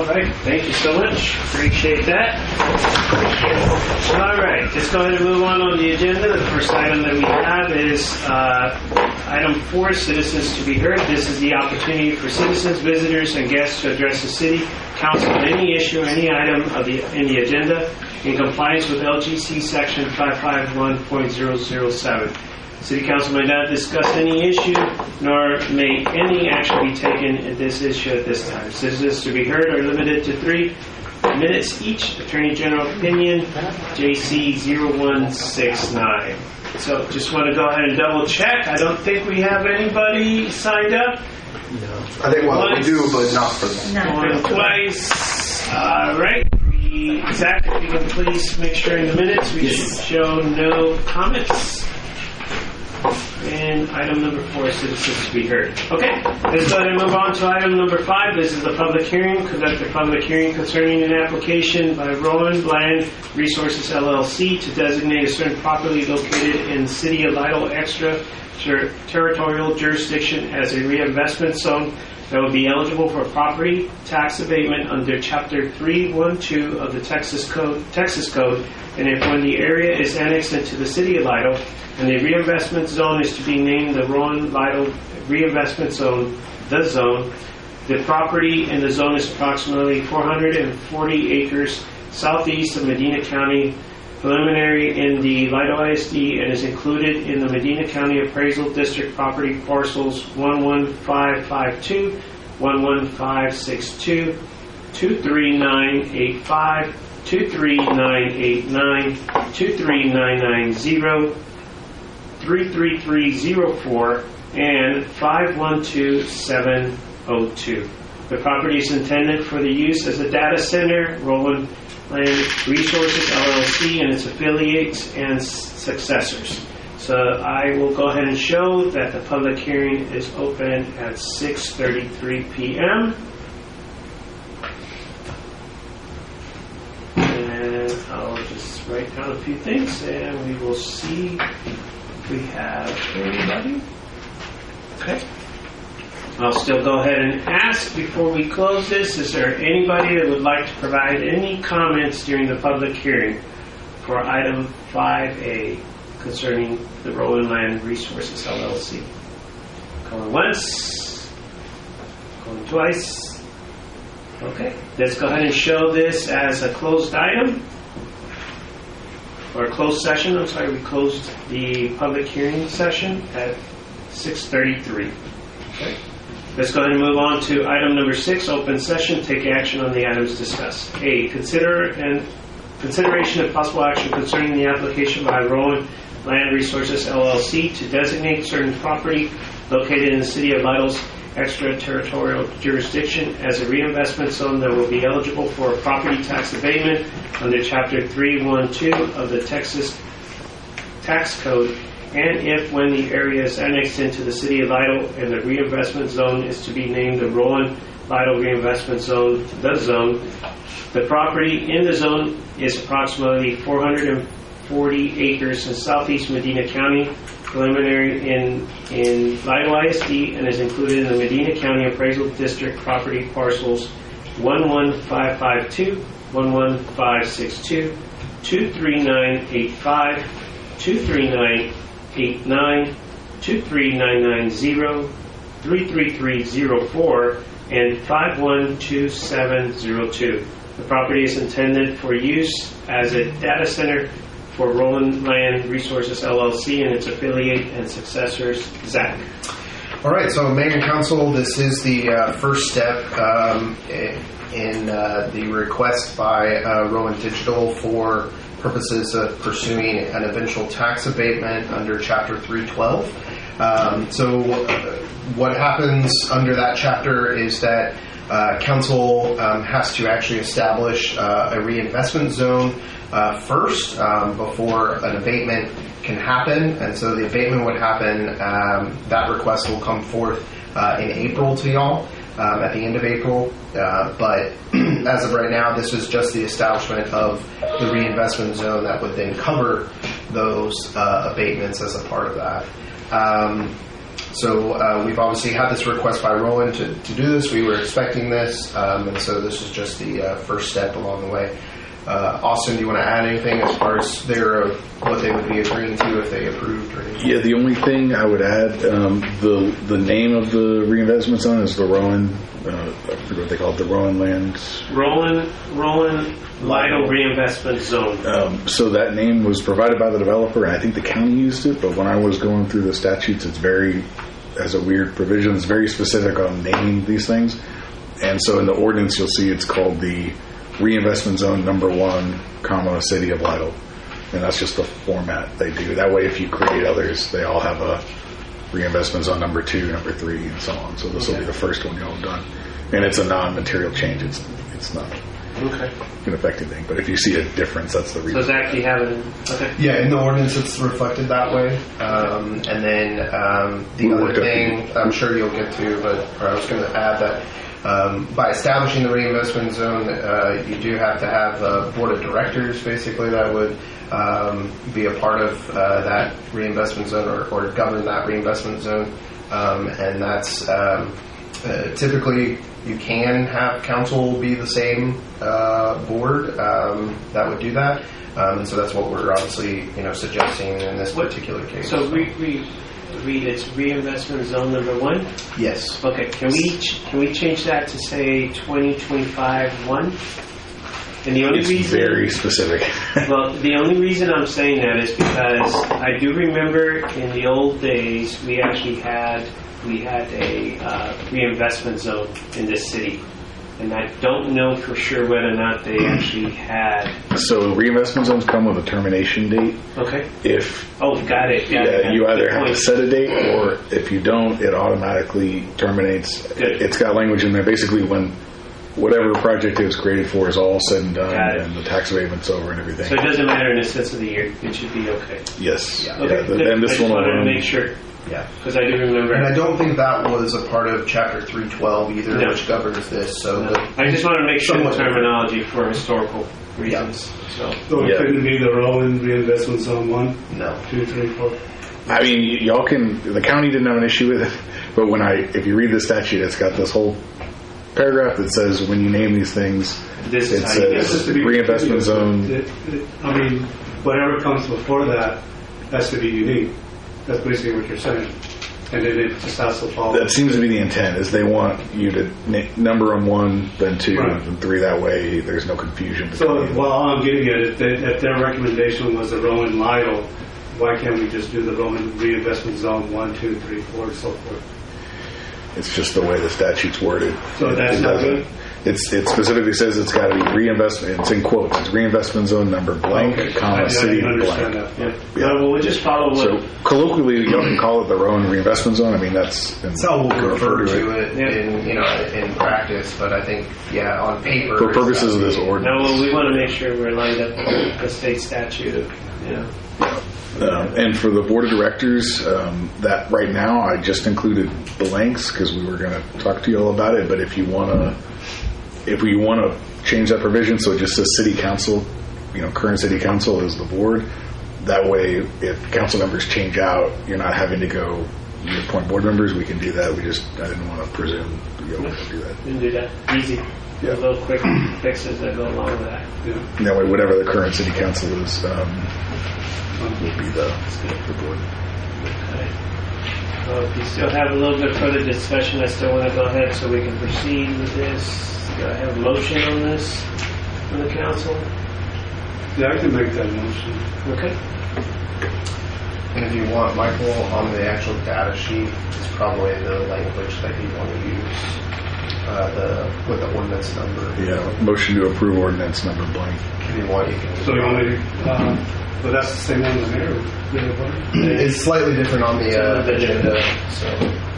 All right, thank you so much. Appreciate that. All right, let's go ahead and move on the agenda. The first item that we have is item 4, citizens to be heard. This is the opportunity for citizens, visitors, and guests to address the City Council on any issue or any item in the agenda in compliance with LGC Section 551.007. City Council may not discuss any issue, nor may any action be taken in this issue at this time. Citizens to be heard are limited to 3 minutes each. Attorney General opinion, JC 0169. So just want to go ahead and double check. I don't think we have anybody signed up. No. I think we do, but not for them. Going twice. All right. Zach, if you can please make sure in the minutes we should show no comments. And item number 4, citizens to be heard. Okay, let's go ahead and move on to item number 5. This is the public hearing. Conduct a public hearing concerning an application by Rowan Land Resources LLC to designate a certain property located in the city of Lytle extraterritorial jurisdiction as a reinvestment zone that will be eligible for property tax abatement under Chapter 312 of the Texas Code, and if when the area is annexed into the city of Lytle, and the reinvestment zone is to be named the Rowan Lytle Reinvestment Zone, the zone. The property in the zone is approximately 440 acres southeast of Medina County, preliminary in the Lytle ISD, and is included in the Medina County Appraisal District property parcels 11552, 11562, 23985, 23989, 23990, 33304 and 512702. The property is intended for the use as a data center, Rowan Land Resources LLC, and its affiliates and successors. So I will go ahead and show that the public hearing is open at 6:33 p.m. And I'll just write down a few things and we will see we have anybody. Okay. I'll still go ahead and ask before we close this, is there anybody that would like to provide any comments during the public hearing for item 5A concerning the Rowan Land Resources LLC? Going once, going twice. Okay, let's go ahead and show this as a closed item. Or a closed session, I'm sorry, we closed the public hearing session at 6:33. Okay. Let's go ahead and move on to item number 6, open session, take action on the items discussed. A, consideration of possible action concerning the application by Rowan Land Resources LLC to designate certain property located in the city of Lytle's extraterritorial jurisdiction as a reinvestment zone that will be eligible for a property tax abatement under Chapter 312 of the Texas Tax Code, and if when the area is annexed into the city of Lytle and the reinvestment zone is to be named the Rowan Lytle Reinvestment Zone, the zone. The property in the zone is approximately 440 acres in southeast Medina County, preliminary in Lytle ISD, and is included in the Medina County Appraisal District property parcels 11552, 11562, 23985, 23989, 23990, 33304, and 512702. The property is intended for use as a data center for Rowan Land Resources LLC and its affiliate and successors. Zach. All right, so Mayor and Council, this is the first step in the request by Rowan Digital for purposes of pursuing an eventual tax abatement under Chapter 312. What happens under that chapter is that Council has to actually establish a reinvestment zone first before an abatement can happen, and so the abatement would happen, that request will come forth in April to y'all, at the end of April, but as of right now, this is just the establishment of the reinvestment zone that would then cover those abatements as a part of that. So we've obviously had this request by Roland to do this. We were expecting this, and so this is just the first step along the way. Austin, do you want to add anything as far as what they would be agreeing to if they approved? Or anything? Yeah, the only thing I would add, the name of the reinvestment zone is the Rowan, I forget what they call it, the Rowan Lands. Rowan Lytle Reinvestment Zone. So that name was provided by the developer, and I think the county used it, but when I was going through the statutes, has a weird provision. It's very specific on naming these things. And so in the ordinance, you'll see it's called the Reinvestment Zone Number 1, comma, City of Lytle. And that's just the format they do. That way, if you create others, they all have a Reinvestment Zone Number 2, Number 3, and so on. So this will be the first one you'll have done. And it's a non-material change. It's not an affect anything. But if you see a difference, that's the reason. So Zach, you have it? Okay. Yeah, in the ordinance it's reflected that way. And then the other thing I'm sure you'll get to, but I was going to add that by establishing the reinvestment zone, you do have to have a board of directors basically that would be a part of that reinvestment zone or govern that reinvestment zone. And that's typically you can have council be the same board that would do that. And so that's what we're obviously suggesting in this particular case. So read it's reinvestment zone number 1. Yes. Okay. Can we change that to say 2025-1? And the only reason very specific. Well, the only reason I'm saying that is because I do remember in the old days we actually had a reinvestment zone in this city. And I don't know for sure whether or not they actually had. So reinvestment zones come with a termination date. Okay. Got it. You either have to set a date, or if you don't, it automatically terminates. Good. It's got language in there. Basically, when whatever project it was created for is all said and done, and the tax abatement's over and everything. So it doesn't matter in the sense of the year. It should be okay. Yes. Yeah. Okay. And this I just one wanted to alone. make sure. Yeah. Because I do remember. And I don't think that was a part of Chapter 312 either, which governs this. So I just wanted to make sure the terminology for historical reasons. Yeah. So it couldn't be the Rowan Reinvestment Zone 1? No. 2, 3, 4? I mean, y'all can. The county didn't have an issue with it, but if you read the statute, it's got this whole paragraph that says when you name these things, it says reinvestment zone. I mean, whatever comes before that has to be unique. That's basically what you're saying. And then it just has to follow. That seems to be the intent, is they want you to number them 1, then 2, and 3. That way there's no confusion. So, all I'm getting at is if their recommendation was the Rowan Lytle, why can't we just do the Rowan Reinvestment Zone 1, 2, 3, 4, and so forth? It's just the way the statute's worded. So that's not good? It specifically says it's got to be reinvestment. It's in quotes. It's reinvestment zone number blank, comma, city blank. Yeah. Well, we'll just follow what. So colloquially, you can call it the Rowan Reinvestment Zone. I mean, that's how we'll refer to it in practice. But I think, on paper, for purposes of this ordinance. No, well, we want to make sure we're lined up with the state statute. And for the board of directors, that right now I just included blanks because we were going to talk to you all about it. But if you want to change that provision so it just says city council, current city council is the board. That way, if council members change out, you're not having to go appoint board members. We can do that. I didn't want to presume to be able to do that. We can do that easy. Yeah. Little quick fixes that go along with that. Yeah. That way, whatever the current city council is, will be the board. Okay. Well, if you still have a little bit further discussion, I still want to go ahead so we can proceed with this. Do I have a motion on this from the council? Yeah, I can make that motion. Okay. And if you want, Michael, on the actual data sheet is probably the language that you want to use with the ordinance number. Yeah, motion to approve ordinance number blank. If you want, you can. So you want me to, but that's the same one in there. It's slightly different on the agenda, so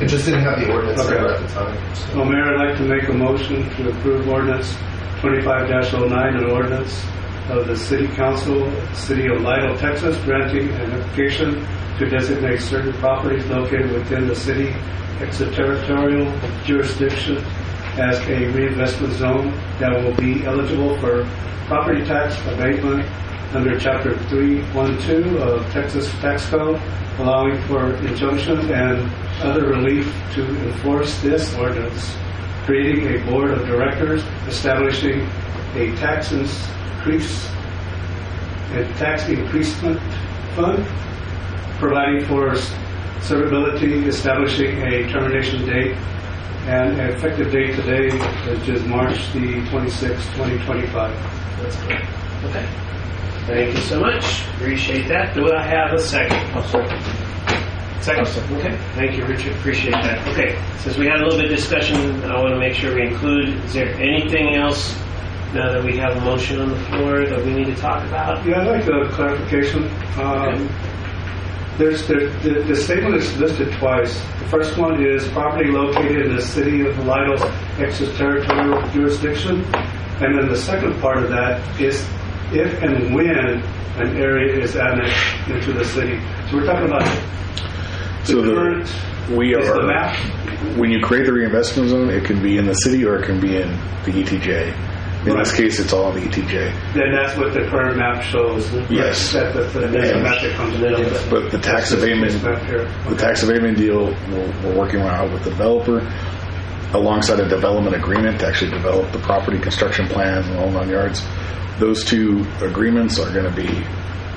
it just didn't have the ordinance number at the time. So. Well, Mayor, I'd like to make a motion to approve ordinance 25-09, an ordinance of the City Council, City of Lytle, Texas, granting an application to designate certain properties located within the city extraterritorial jurisdiction as a reinvestment zone that will be eligible for property tax abatement under Chapter 312 of Texas Tax Code, allowing for injunction and other relief to enforce this ordinance, creating a board of directors, establishing a tax increasement fund, providing for servability, establishing a termination date, and an effective date today, which is March the 26th, 2025. That's great. Okay. Thank you so much. Appreciate that. Do I have a second? Second. Okay. Thank you, Richard. Appreciate that. Okay. Since we had a little bit of discussion, I want to make sure we include, is there anything else now that we have a motion on the floor that we need to talk about? Yeah, I'd like a clarification. The statement is listed twice. The first one is property located in the city of Lytle's extraterritorial jurisdiction. And then the second part of that is if and when an area is annexed into the city. So we're talking about the map. When you create the reinvestment zone, it can be in the city or it can be in the ETJ. In this case, it's all in the ETJ. Then that's what the current map shows. Yes. That's the map that comes in. But the tax abatement deal, we're working out with the developer alongside a development agreement to actually develop the property construction plans and all 9 yards. Those two agreements are going to be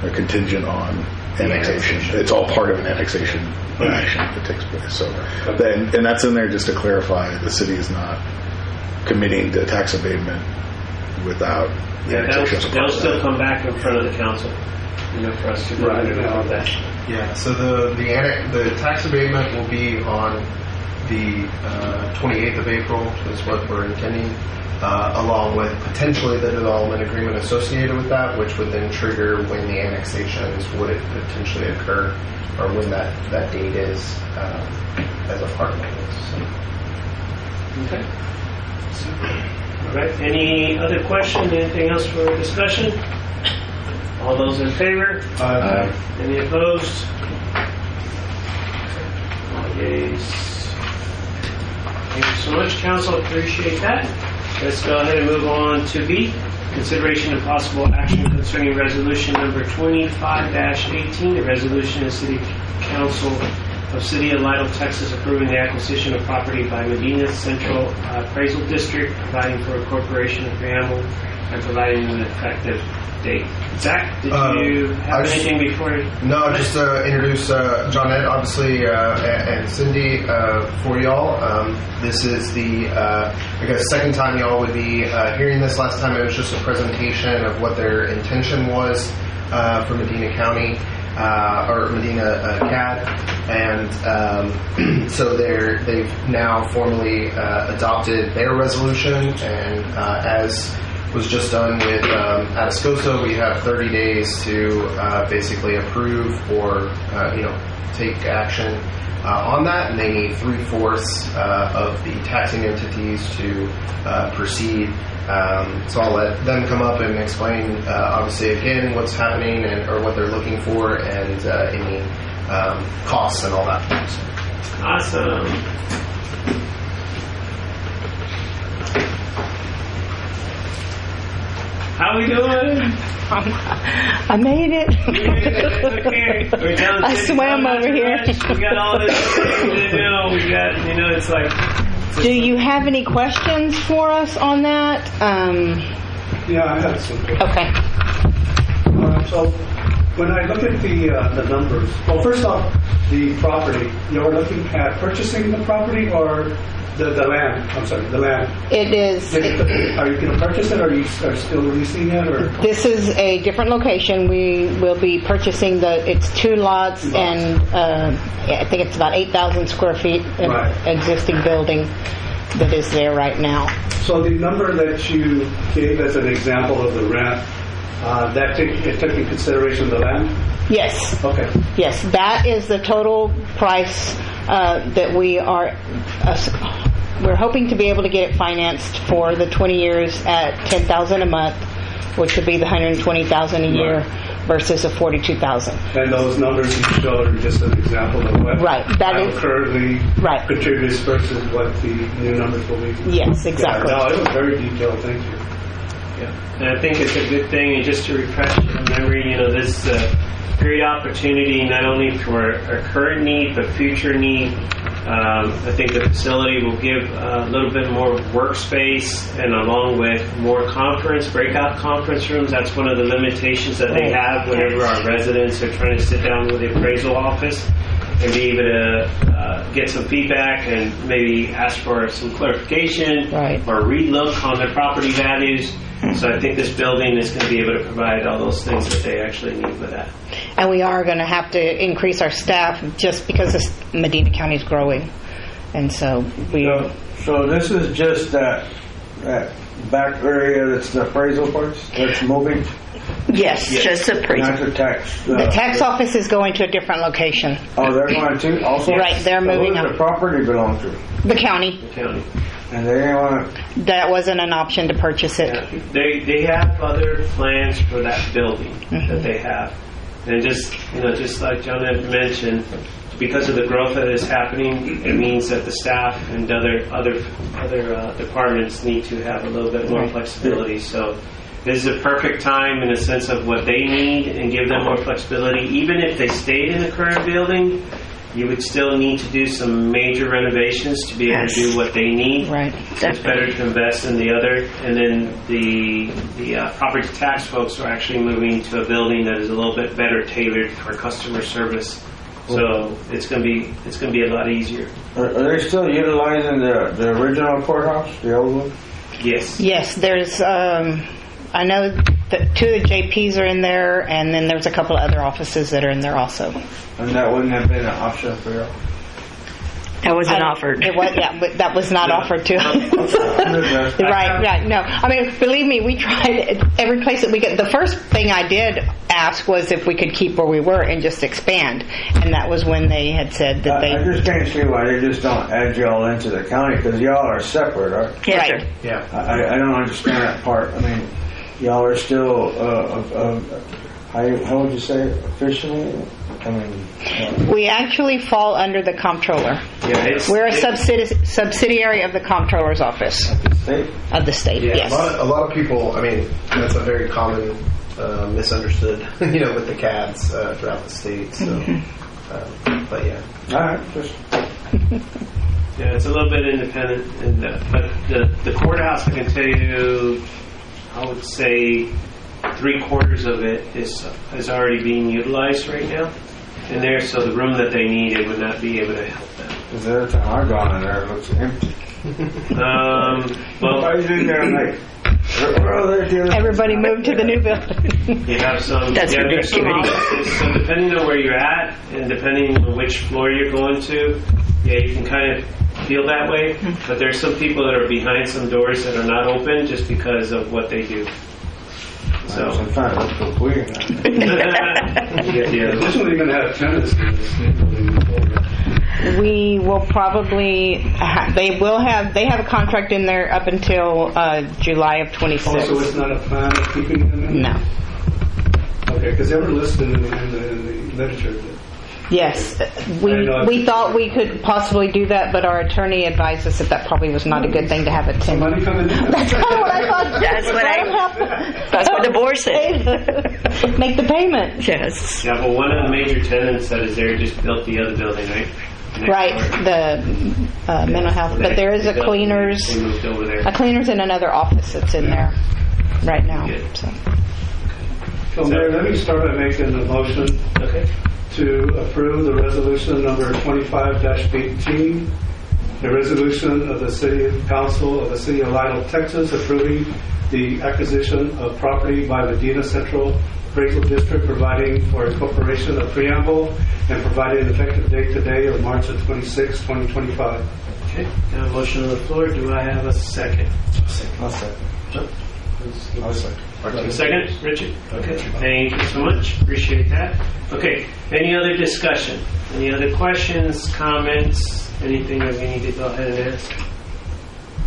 a contingent on annexation. It's all part of an annexation action that takes place. So, and that's in there just to clarify the city is not committing to tax abatement without annexation. They'll still come back in front of the council, for us to about that. Yeah. So the tax abatement will be on the 28th of April is what we're intending, along with potentially the development agreement associated with that, which would then trigger when the annexations would potentially occur, or when that date is as a part of this. So. Okay. All right. Any other questions? Anything else for discussion? All those in favor? Any opposed? All yeas. Thank you so much, Council. Appreciate that. Let's go ahead and move on to B. Consideration of possible action concerning resolution number 25-18, a resolution of City Council of City of Lytle, Texas, approving the acquisition of property by Medina Central Appraisal District, providing for a corporation of preamble, and providing an effective date. Zach, did you have anything before? No, just to introduce John Ed, obviously, and Cindy for y'all. This is the, second time y'all would be hearing this. Last time it was just a presentation of what their intention was for Medina County, or Medina CAD. And so they've now formally adopted their resolution, and as was just done with Atascosa, we have 30 days to basically approve or take action on that, and they need 3/4 of the taxing entities to proceed. So I'll let them come up and explain, obviously, again, what's happening or what they're looking for, and any costs and all that. Awesome. How we doing? I made it. Okay. We're down I swam over here. We got all this thing to do. We got, it's like. Do you have any questions for us on that? Yeah, I have some questions. Okay. So when I look at the numbers, well, first off, the property, you're looking at purchasing the property or the land? I'm sorry, the land. It is. Are you going to purchase it, or are you still leasing it? Or This is a different location. We will be purchasing it's 2 lots, and I think it's about 8,000 square feet in existing building that is there right now. So the number that you gave as an example of the rent, it took in consideration the land? Yes. Okay. Yes, that is the total price that we're hoping to be able to get it financed for the 20 years at $10,000 a month, which would be the $120,000 a year versus a $42,000. And those numbers you showed are just an example of what currently contributes versus what the new numbers will be. Yes, exactly. Yeah, no, it was very detailed. Thank you. Yeah, and I think it's a good thing, and just to refresh your memory, this is a great opportunity not only for our current need, but future need. I think the facility will give a little bit more workspace, and along with more breakout conference rooms. That's one of the limitations that they have whenever our residents are trying to sit down with the appraisal office and be able to get some feedback and maybe ask for some clarification or relook on their property values. So I think this building is going to be able to provide all those things that they actually need with that. And we are going to have to increase our staff just because Medina County is growing. And so So this is just that back area that's the appraisal parts that's moving? yes. Just appraisal. Not the tax. The tax office is going to a different location. Oh, they're going to also? Right, they're moving Who does up. the property belong to? The county. The county. And they didn't want to... That wasn't an option to purchase it. They have other plans for that building that they have, and just like John had mentioned, because of the growth that is happening, it means that the staff and other departments need to have a little bit more flexibility. So this is a perfect time in the sense of what they need and give them more flexibility. Even if they stayed in the current building, you would still need to do some major renovations to be able to do what they need. Right. So it's better to invest in the other. And then the property tax folks are actually moving to a building that is a little bit better tailored for customer service. So it's going to be a lot easier. Are they still utilizing the original courthouse, the old one? Yes. Yes, there's, I know that 2 of the JPs are in there, and then there's a couple of other offices that are in there also. And that wouldn't have been an option for you? That wasn't offered. It was, yeah, but that was not offered to us. Right. No, I mean, believe me, we tried every place that we could. The first thing I did ask was if we could keep where we were and just expand, and that was when they had said that they. I just can't see why they just don't add y'all into the county, because y'all are separate, right? Yes, Right. sir. Yeah. I don't understand that part. I mean, y'all are still, how would you say it, officially? I mean, We actually fall under the comptroller. Yeah, We're a subsidiary of the comptroller's office state? of the state. Yeah, Yes. A lot of people, I mean, that's a very common misunderstood, with the CADs throughout the state. So, but yeah. All right, just... Yeah, it's a little bit independent, but the courthouse, I can tell you, I would say 3/4 of it is already being utilized right now in there. So the room that they need, it would not be able to help them. Because every time I've gone in there, it looks empty. Well, Why is in there like... Everybody moved to the new building. you have some. That's there's some ridiculous. offices, so depending on where you're at and depending on which floor you're going to, you can kind of feel that way. But there's some people that are behind some doors that are not open just because of what they do. So I'm trying to look so weird now. yeah. This one even have tenants in this. We will probably they have a contract in there up until July of 26. Also, it's not a plan of keeping them in? No. Okay, because they were listed in the literature. Yes, we thought we could possibly do that, but our attorney advised us that probably was not a good thing to have a tenant. Somebody coming in? That's kind of what I thought. That's what the board said. Make the payment. Yes. Yeah, but one of the major tenants that is there just built the other building, right? Next Right, door. the mental health. But there is a cleaners. They moved over there. A cleaner's in another office that's in there right now. So. So, Mayor, let me start by making the motion to approve the resolution number 25-18, the resolution of the City Council of the City of Lytle, Texas, approving the acquisition of property by Medina Central Appraisal District, providing for incorporation of preamble and providing an effective date today of March the 26th, 2025. Okay, got a motion on the floor. Do I have a second? I'll second. I'll second. Second, Richard? Okay, thank you so much. Appreciate that. Okay, any other discussion? Any other questions, comments, anything that we need to go ahead and ask?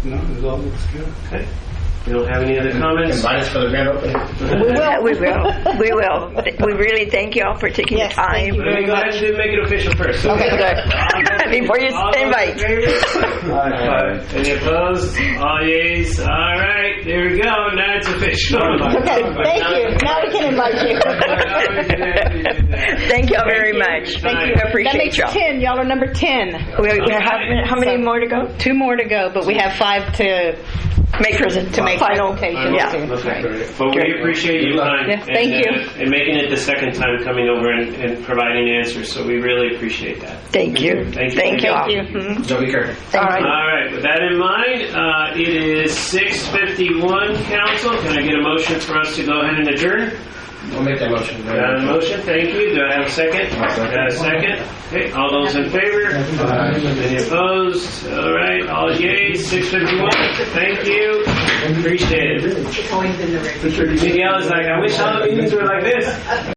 No, it all looks good. Okay. You don't have any other comments? Invite us for the grand opening. We will. We really thank you all for taking Yes, the time. thank you Let me go ahead and make it official first. Okay, good. Before you All those in invite. favor? Aye. Any opposed? All yeas. All right, there we go. Now it's official. Okay, thank you. Now we can invite you. Thank y'all very much. Thank you. I That appreciate makes y'all. 10. Y'all are number 10. We have how many more to go? 2 more to go, but we have 5 to Make to make final. presentations. Yeah. too. Okay. But we appreciate your time. Yeah, thank you. And making it the second time coming over and providing answers. So we really appreciate that. Thank you. Thank you. Thank you all. Thank you. Mhm. So be careful. All right. All right, with that in mind, it is 6:51, Council. Can I get a motion for us to go ahead and adjourn? I'll make that motion. Do I have a motion? Thank you. Do I have a second? Do I have a second? Okay, all those in favor? Any opposed? All right, all yeas, 6:51. Thank you. Appreciate it. Miguel is like, I wish all the meetings were like this.